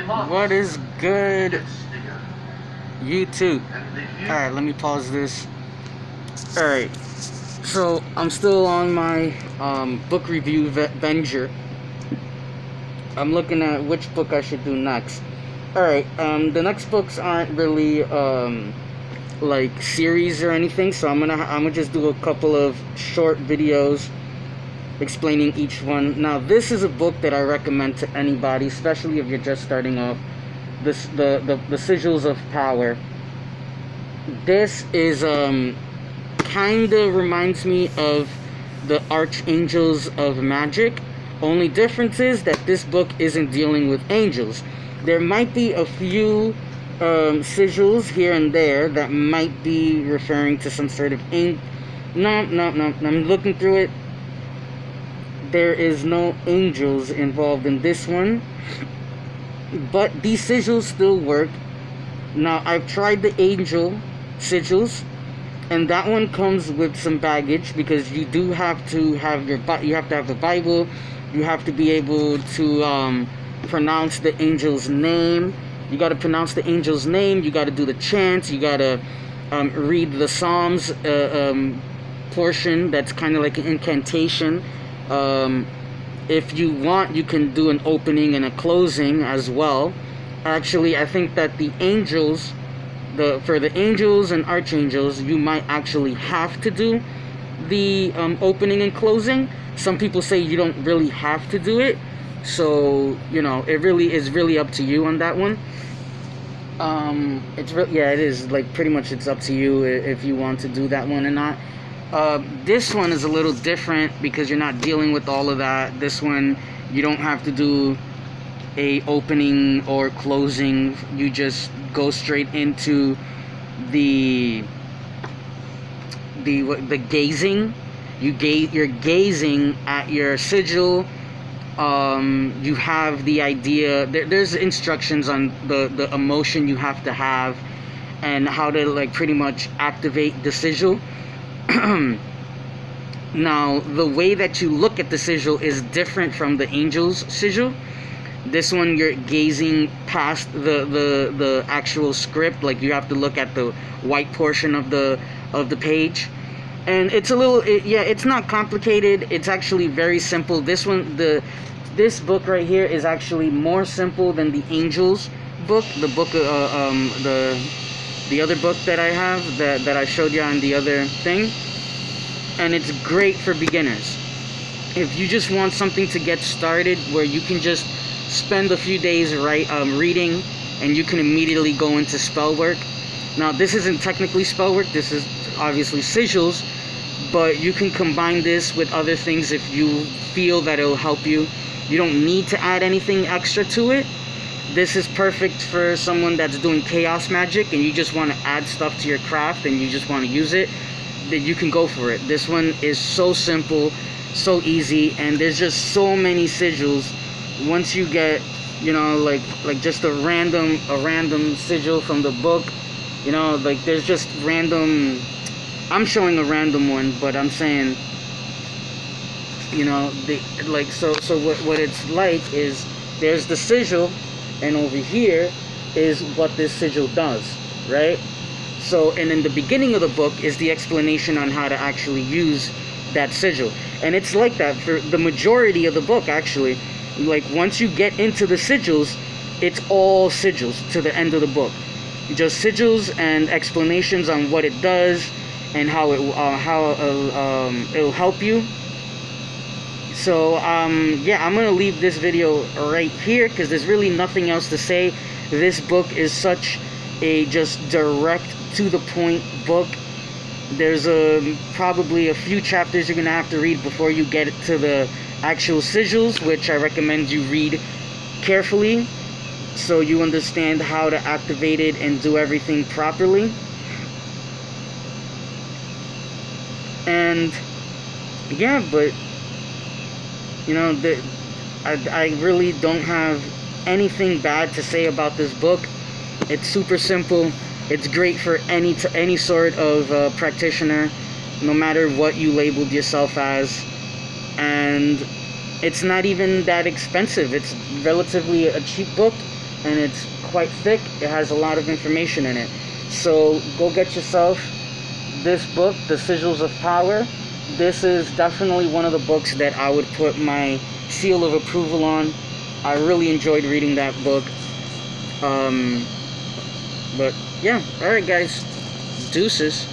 What is good, YouTube? Alright, let me pause this. Alright, so I'm still on my book review venture. I'm looking at which book I should do next. Alright, the next books aren't really like series or anything, so I'm gonna just do a couple of short videos explaining each one. Now, this is a book that I recommend to anybody, especially if you're just starting off. The Sigils of Power. This is kind of reminds me of the Archangels of Magic. Only difference is that this book isn't dealing with angels. There might be a few sigils here and there that might be referring to some sort of no, I'm looking through it. There is no angels involved in this one, but these sigils still work. Now, I've tried the angel sigils, and that one comes with some baggage, because you do have to have the Bible. You have to be able to pronounce the angel's name. You got to pronounce the angel's name. You got to do the chants. You got to read the Psalms portion. That's kind of like an incantation. If you want, you can do an opening and a closing as well. Actually, I think that the angels, for the angels and archangels, you might actually have to do the opening and closing. Some people say you don't really have to do it, so you know, it really is up to you on that one. It is like pretty much it's up to you if you want to do that one or not. This one is a little different because you're not dealing with all of that. This one, you don't have to do a opening or closing. You just go straight into the gazing. You're gazing at your sigil. You have the idea. There's instructions on the emotion you have to have and how to like pretty much activate the sigil. Now, the way that you look at the sigil is different from the angel's sigil. This one, you're gazing past the actual script. Like, you have to look at the white portion of the page, and it's a little it's not complicated. It's actually very simple. This one, this book right here is actually more simple than the angel's book. The book the other book that I have that I showed you on the other thing, and it's great for beginners. If you just want something to get started where you can just spend a few days reading, and you can immediately go into spell work. Now, this isn't technically spell work, this is obviously sigils, but you can combine this with other things if you feel that it'll help you. You don't need to add anything extra to it. This is perfect for someone that's doing chaos magic and you just want to add stuff to your craft and you just want to use it, that you can go for it. This one is so simple, so easy, and there's just so many sigils. Once you get, you know, like just a random sigil from the book, you know, like there's just random. I'm showing a random one, but I'm saying, you know, so what it's like is there's the sigil, and over here is what this sigil does, right? So, and in the beginning of the book is the explanation on how to actually use that sigil, and it's like that for the majority of the book, actually. Like, once you get into the sigils, it's all sigils to the end of the book. Just sigils and explanations on what it does and how it'll help you. So yeah, I'm gonna leave this video right here because there's really nothing else to say. This book is such a just direct to the point book. There's probably a few chapters you're gonna have to read before you get to the actual sigils, which I recommend you read carefully so you understand how to activate it and do everything properly. And yeah, but you know, I really don't have anything bad to say about this book. It's super simple. It's great for any sort of practitioner, no matter what you labeled yourself as. And it's not even that expensive. It's relatively a cheap book. and it's quite thick. It has a lot of information in it. So go get yourself this book, The Sigils of Power. This is definitely one of the books that I would put my seal of approval on. I really enjoyed reading that book. But yeah, alright guys, deuces.